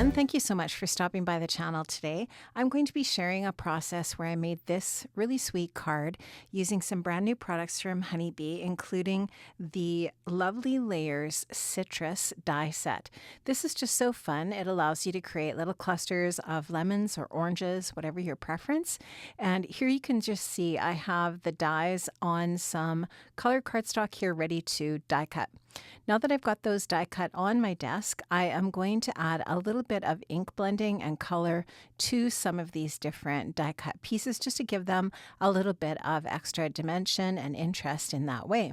everyone. Thank you so much for stopping by the channel today. I'm going to be sharing a process where I made this really sweet card using some brand new products from Honeybee, including the Lovely Layers Citrus die set. This is just so fun. It allows you to create little clusters of lemons or oranges, whatever your preference. And here you can just see I have the dies on some color cardstock here ready to die cut. Now that I've got those die cut on my desk, I am going to add a little bit of ink blending and color to some of these different die cut pieces just to give them a little bit of extra dimension and interest in that way.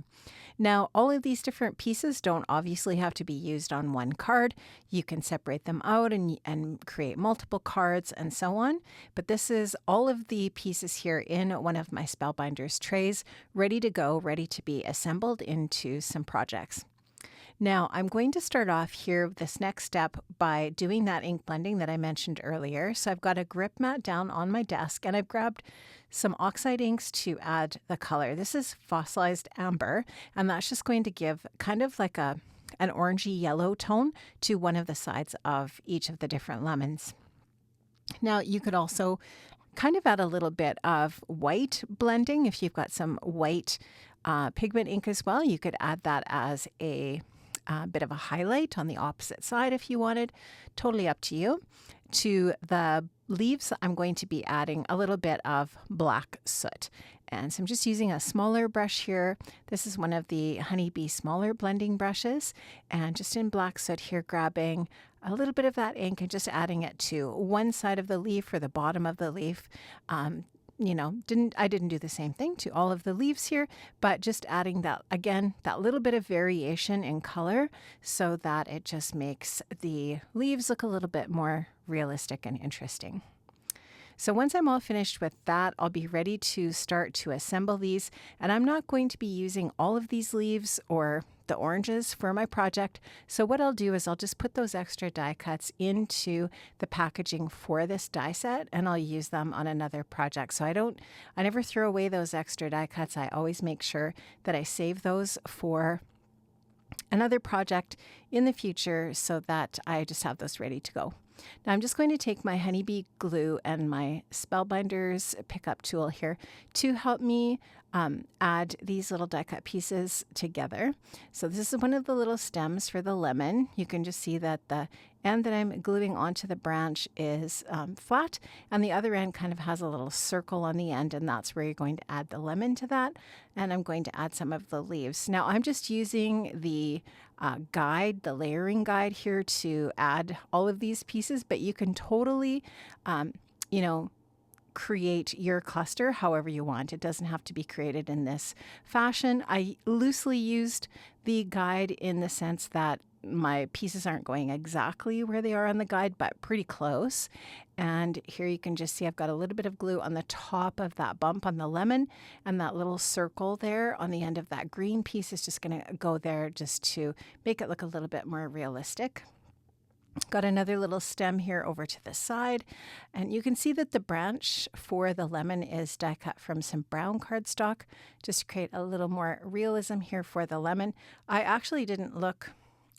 Now, all of these different pieces don't obviously have to be used on one card. You can separate them out and create multiple cards and so on. But this is all of the pieces here in one of my Spellbinders trays, ready to go, ready to be assembled into some projects. Now, I'm going to start off here this next step by doing that ink blending that I mentioned earlier. So I've got a grip mat down on my desk and I've grabbed some oxide inks to add the color. This is fossilized amber, and that's just going to give kind of like an orangey yellow tone to one of the sides of each of the different lemons. Now, you could also kind of add a little bit of white blending. If you've got some white pigment ink as well, you could add that as a bit of a highlight on the opposite side if you wanted. Totally up to you. To the leaves, I'm going to be adding a little bit of black soot. And so I'm just using a smaller brush here. This is one of the Honeybee smaller blending brushes. And just in black soot here, grabbing a little bit of that ink and just adding it to one side of the leaf or the bottom of the leaf. I didn't do the same thing to all of the leaves here, but just adding that, again, that little bit of variation in color so that it just makes the leaves look a little bit more realistic and interesting. So once I'm all finished with that, I'll be ready to start to assemble these. And I'm not going to be using all of these leaves or the oranges for my project. So what I'll do is I'll just put those extra die cuts into the packaging for this die set, and I'll use them on another project. So I never throw away those extra die cuts. I always make sure that I save those for another project in the future so that I just have those ready to go. Now I'm just going to take my Honeybee glue and my Spellbinders pickup tool here to help me add these little die cut pieces together. So this is one of the little stems for the lemon. You can just see that the end that I'm gluing onto the branch is flat, and the other end kind of has a little circle on the end, and that's where you're going to add the lemon to that. And I'm going to add some of the leaves. Now I'm just using the guide, the layering guide here to add all of these pieces, but you can totally, create your cluster however you want. It doesn't have to be created in this fashion. I loosely used the guide in the sense that my pieces aren't going exactly where they are on the guide, but pretty close. And here you can just see I've got a little bit of glue on the top of that bump on the lemon, and that little circle there on the end of that green piece is just going to go there just to make it look a little bit more realistic. Got another little stem here over to the side, and you can see that the branch for the lemon is die cut from some brown cardstock just to create a little more realism here for the lemon. I actually didn't look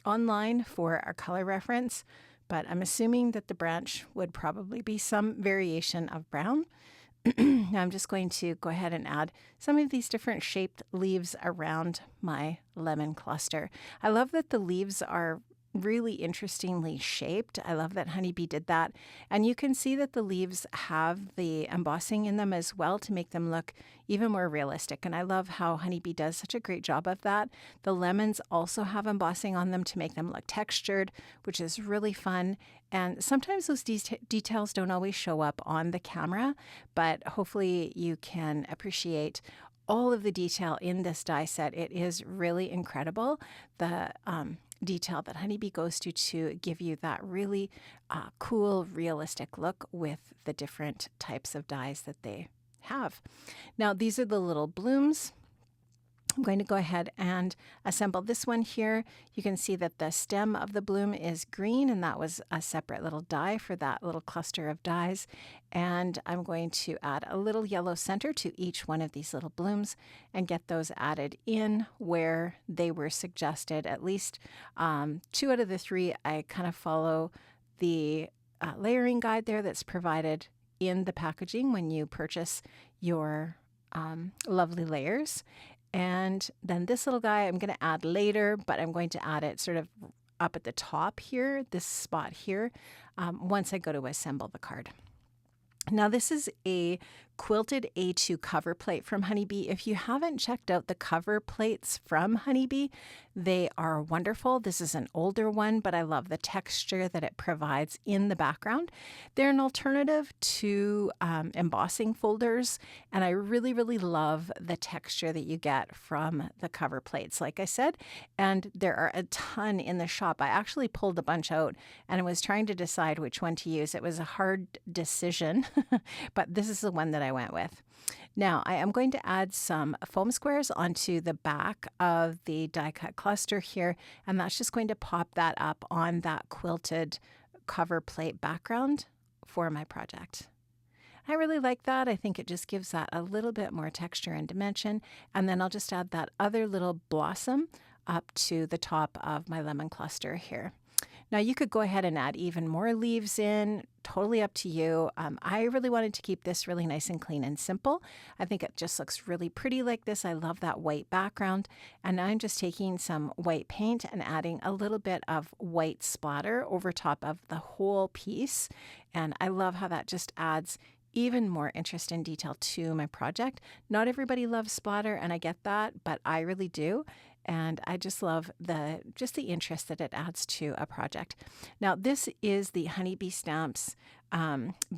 online for our color reference, but I'm assuming that the branch would probably be some variation of brown. Now I'm just going to go ahead and add some of these different shaped leaves around my lemon cluster. I love that the leaves are really interestingly shaped. I love that Honeybee did that. And you can see that the leaves have the embossing in them as well to make them look even more realistic. And I love how Honeybee does such a great job of that. The lemons also have embossing on them to make them look textured, which is really fun. And sometimes those details don't always show up on the camera, but hopefully you can appreciate all of the detail in this die set. It is really incredible. The detail that Honeybee goes to give you that really cool, realistic look with the different types of dies that they have. Now, these are the little blooms. I'm going to go ahead and assemble this one here. You can see that the stem of the bloom is green, and that was a separate little die for that little cluster of dies. And I'm going to add a little yellow center to each one of these little blooms and get those added in where they were suggested. At least 2 out of the 3, I kind of follow the layering guide there that's provided in the packaging when you purchase your lovely layers. And then this little guy I'm going to add later, but I'm going to add it sort of up at the top here, this spot here, once I go to assemble the card. Now this is a quilted A2 cover plate from Honeybee. If you haven't checked out the cover plates from Honeybee, they are wonderful. This is an older one, but I love the texture that it provides in the background. They're an alternative to embossing folders, and I really, really love the texture that you get from the cover plates, like I said, and there are a ton in the shop. I actually pulled a bunch out and I was trying to decide which one to use. It was a hard decision, but this is the one that I went with. Now I am going to add some foam squares onto the back of the die cut cluster here, and that's just going to pop that up on that quilted cover plate background for my project. I really like that. I think it just gives that a little bit more texture and dimension. And then I'll just add that other little blossom up to the top of my lemon cluster here. Now you could go ahead and add even more leaves in, totally up to you. I really wanted to keep this really nice and clean and simple. I think it just looks really pretty like this. I love that white background. And now I'm just taking some white paint and adding a little bit of white splatter over top of the whole piece. And I love how that just adds even more interest and detail to my project. Not everybody loves splatter, and I get that, but I really do. And I just love the interest that it adds to a project. Now, this is the Honeybee Stamps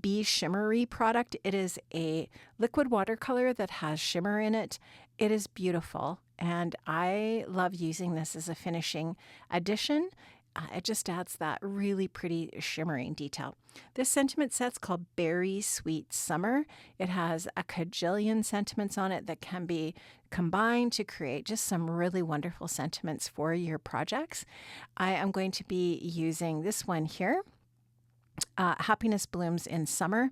Bee Shimmery product. It is a liquid watercolor that has shimmer in it. It is beautiful, and I love using this as a finishing addition. It just adds that really pretty shimmering detail. This sentiment set's called Berry Sweet Summer. It has a cajillion sentiments on it that can be combined to create just some really wonderful sentiments for your projects. I am going to be using this one here, Happiness Blooms in Summer,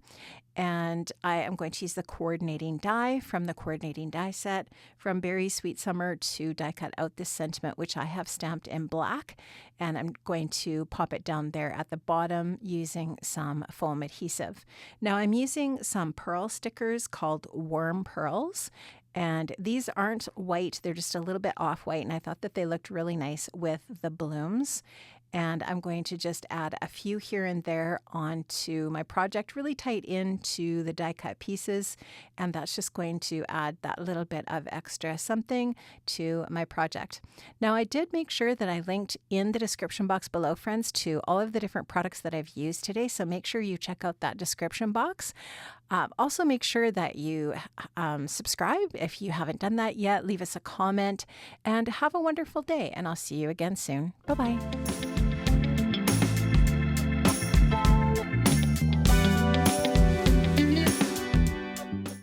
and I am going to use the coordinating die from the coordinating die set from Berry Sweet Summer to die cut out this sentiment, which I have stamped in black, and I'm going to pop it down there at the bottom using some foam adhesive. Now I'm using some pearl stickers called Warm Pearls, and these aren't white, they're just a little bit off-white, and I thought that they looked really nice with the blooms. And I'm going to just add a few here and there onto my project, really tight into the die cut pieces. And that's just going to add that little bit of extra something to my project. Now, I did make sure that I linked in the description box below, friends, to all of the different products that I've used today. So make sure you check out that description box. Also, make sure that you subscribe if you haven't done that yet. Leave us a comment and have a wonderful day. And I'll see you again soon. Bye-bye.